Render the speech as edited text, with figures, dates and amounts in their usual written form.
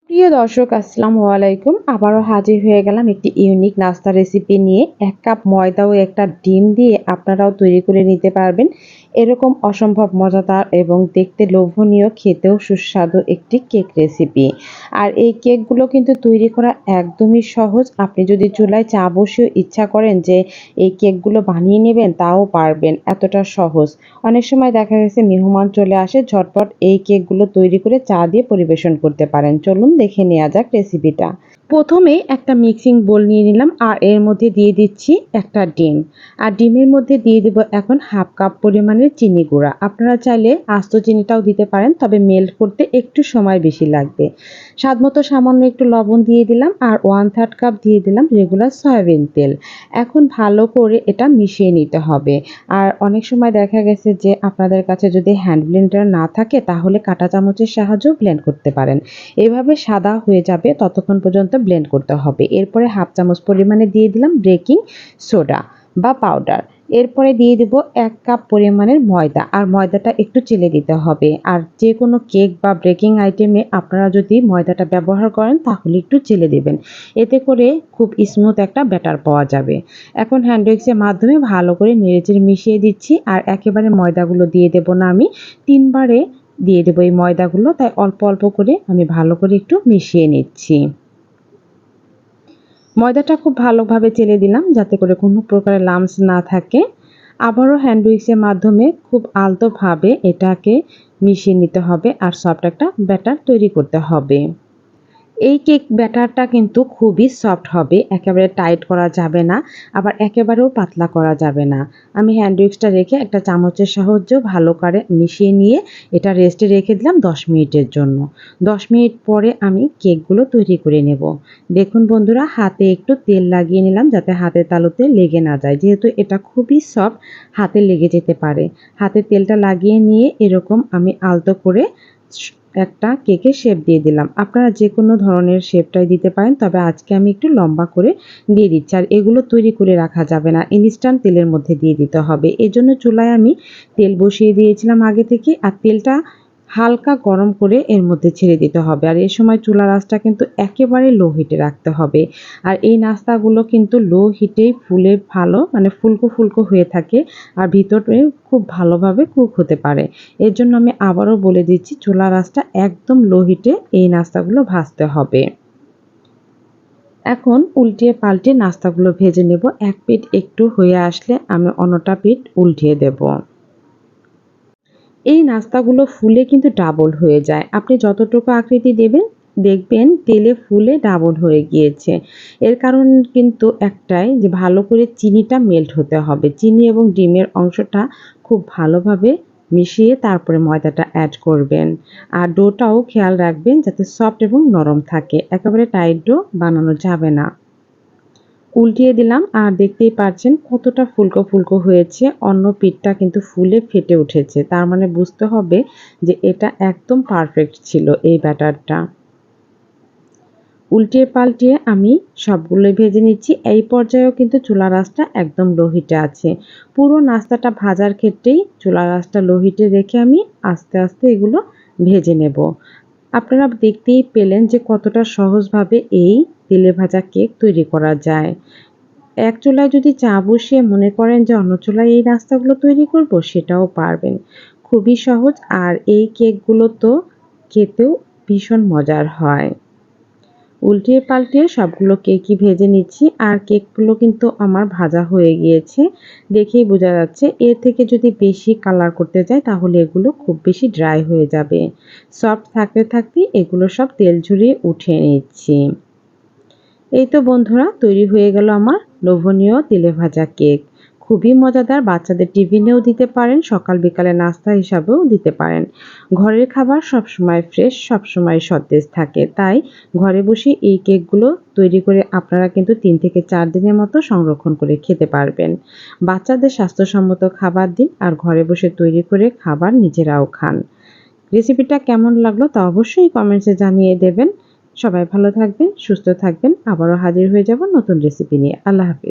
প্রিয় দর্শক, আসসালামু আলাইকুম। আবারও হাজির হয়ে গেলাম একটি ইউনিক নাস্তা রেসিপি নিয়ে। ১ কাপ ময়দা ও একটা ডিম দিয়ে আপনারাও তৈরি করে নিতে পারবেন এরকম অসম্ভব মজাদার এবং দেখতে লোভনীয়, খেতেও সুস্বাদু একটি কেক রেসিপি। আর এই কেকগুলো কিন্তু তৈরি করা একদমই সহজ। আপনি যদি চুলায় চা বসিয়েও ইচ্ছা করেন যে এই কেকগুলো বানিয়ে নেবেন, তাও পারবেন, এতটা সহজ। অনেক সময় দেখা গেছে মেহমান চলে আসে, ঝটপট এই কেকগুলো তৈরি করে চা দিয়ে পরিবেশন করতে পারেন। চলুন দেখে নেওয়া যাক রেসিপিটা। প্রথমেই একটা মিক্সিং বোল নিয়ে নিলাম আর এর মধ্যে দিয়ে দিচ্ছি একটা ডিম। আর ডিমের মধ্যে দিয়ে দেব এখন 1/2 কাপ পরিমাণের চিনি গুঁড়া। আপনারা চাইলে আস্ত চিনিটাও দিতে পারেন, তবে মেল্ট করতে একটু সময় বেশি লাগবে। স্বাদমতো সামান্য একটু লবণ দিয়ে দিলাম আর 1/3 কাপ দিয়ে দিলাম রেগুলার সয়াবিন তেল। এখন ভালো করে এটা মিশিয়ে নিতে হবে। আর অনেক সময় দেখা গেছে যে আপনাদের কাছে যদি হ্যান্ড ব্লেন্ডার না থাকে, তাহলে কাঁটা চামচের সাহায্যেও ব্লেন্ড করতে পারেন। এভাবে সাদা হয়ে যাবে ততক্ষণ পর্যন্ত ব্লেন্ড করতে হবে। এরপরে 1/2 চামচ পরিমাণে দিয়ে দিলাম বেকিং সোডা বা পাউডার। এরপরে দিয়ে দেব 1 কাপ পরিমাণের ময়দা, আর ময়দাটা একটু চেলে দিতে হবে। আর যে কোনো কেক বা বেকিং আইটেমে আপনারা যদি ময়দাটা ব্যবহার করেন, তাহলে একটু চেলে দেবেন। এতে করে খুব স্মুথ একটা ব্যাটার পাওয়া যাবে। এখন হ্যান্ড উইক্সের মাধ্যমে ভালো করে নেড়েচেড়ে মিশিয়ে দিচ্ছি। আর একেবারে ময়দাগুলো দিয়ে দেব না, আমি 3 বারে দিয়ে দেবো এই ময়দাগুলো। তাই অল্প অল্প করে আমি ভালো করে একটু মিশিয়ে নিচ্ছি। ময়দাটা খুব ভালোভাবে চেলে দিলাম যাতে করে কোনো প্রকারের লাম্পস না থাকে। আবারও হ্যান্ড উইক্সের মাধ্যমে খুব আলতোভাবে এটাকে মিশিয়ে নিতে হবে আর সফট একটা ব্যাটার তৈরি করতে হবে। এই কেক ব্যাটারটা কিন্তু খুবই সফট হবে, একেবারে টাইট করা যাবে না, আবার একেবারেও পাতলা করা যাবে না। আমি হ্যান্ড উইক্সটা রেখে একটা চামচের সাহায্যে ভালো করে মিশিয়ে নিয়ে এটা রেস্টে রেখে দিলাম 10 মিনিটের জন্য। 10 মিনিট পরে আমি কেকগুলো তৈরি করে নেব। দেখুন বন্ধুরা, হাতে একটু তেল লাগিয়ে নিলাম যাতে হাতের তালুতে লেগে না যায়, যেহেতু এটা খুবই সফট, হাতে লেগে যেতে পারে। হাতে তেলটা লাগিয়ে নিয়ে এরকম আমি আলতো করে একটা কেকের শেপ দিয়ে দিলাম। আপনারা যে কোনো ধরনের শেপটাই দিতে পারেন, তবে আজকে আমি একটু লম্বা করে দিয়ে দিচ্ছি। আর এগুলো তৈরি করে রাখা যাবে না, ইনস্ট্যান্ট তেলের মধ্যে দিয়ে দিতে হবে। এজন্য চুলায় আমি তেল বসিয়ে দিয়েছিলাম আগে থেকে, আর তেলটা হালকা গরম করে এর মধ্যে ছেড়ে দিতে হবে। আর এই সময় চুলার আঁচটা কিন্তু একেবারে লো হিটে রাখতে হবে। আর এই নাস্তাগুলো কিন্তু লো হিটেই ফুলে ভালো, মানে ফুলকো ফুলকো হয়ে থাকে আর ভিতরে খুব ভালোভাবে কুক হতে পারে। এর জন্য আমি আবারও বলে দিচ্ছি, চুলার আঁচটা একদম লো হিটে এই নাস্তাগুলো ভাজতে হবে। এখন উল্টিয়ে পাল্টে নাস্তাগুলো ভেজে নেব। এক পিঠ একটু হয়ে আসলে আমি অন্যটা পিঠ উল্টিয়ে দেব। এই নাস্তাগুলো ফুলে কিন্তু ডাবল হয়ে যায়। আপনি যতটুকু আকৃতি দেবেন, দেখবেন তেলে ফুলে ডাবল হয়ে গিয়েছে। এর কারণ কিন্তু একটাই, যে ভালো করে চিনিটা মেল্ট হতে হবে। চিনি এবং ডিমের অংশটা খুব ভালোভাবে মিশিয়ে তারপরে ময়দাটা অ্যাড করবেন। আর ডোটাও খেয়াল রাখবেন যাতে সফট এবং নরম থাকে। একেবারে টাইট ডো বানানো যাবে না। উল্টিয়ে দিলাম আর দেখতেই পাচ্ছেন কতটা ফুলকো ফুলকো হয়েছে। অন্য পিঠটা কিন্তু ফুলে ফেটে উঠেছে। তার মানে বুঝতে হবে যে এটা একদম পারফেক্ট ছিল এই ব্যাটারটা। উল্টিয়ে পাল্টিয়ে আমি সবগুলোই ভেজে নিচ্ছি। এই পর্যায়েও কিন্তু চুলার আঁচটা একদম লো হিটে আছে। পুরো নাস্তাটা ভাজার ক্ষেত্রেই চুলার আঁচটা লো হিটে রেখে আমি আস্তে আস্তে এগুলো ভেজে নেব। আপনারা দেখতেই পেলেন যে কতটা সহজভাবে এই তেলে ভাজা কেক তৈরি করা যায়। এক চুলায় যদি চা বসিয়ে মনে করেন যে অন্য চুলায় এই নাস্তাগুলো তৈরি করব, সেটাও পারবেন। খুবই সহজ, আর এই কেকগুলো তো খেতেও ভীষণ মজার হয়। উল্টিয়ে পাল্টিয়ে সবগুলো কেকই ভেজে নিচ্ছি, আর কেকগুলো কিন্তু আমার ভাজা হয়ে গিয়েছে। দেখেই বোঝা যাচ্ছে। এর থেকে যদি বেশি কালার করতে যাই, তাহলে এগুলো খুব বেশি ড্রাই হয়ে যাবে। সফট থাকতে থাকতেই এগুলো সব তেল ঝরিয়ে উঠিয়ে নিচ্ছি। এই তো বন্ধুরা, তৈরি হয়ে গেল আমার লোভনীয় তেলে ভাজা কেক। খুবই মজাদার, বাচ্চাদের টিফিনেও দিতে পারেন, সকাল বিকালে নাস্তা হিসাবেও দিতে পারেন। ঘরের খাবার সবসময় ফ্রেশ, সবসময় সতেজ থাকে। তাই ঘরে বসে এই কেকগুলো তৈরি করে আপনারা কিন্তু 3 থেকে 4 দিনের মতো সংরক্ষণ করে খেতে পারবেন। বাচ্চাদের স্বাস্থ্যসম্মত খাবার দিন আর ঘরে বসে তৈরি করে খাবার নিজেরাও খান। রেসিপিটা কেমন লাগলো তা অবশ্যই কমেন্টসে জানিয়ে দেবেন। সবাই ভালো থাকবেন, সুস্থ থাকবেন। আবারও হাজির হয়ে যাব নতুন রেসিপি নিয়ে। আল্লাহ হাফেজ।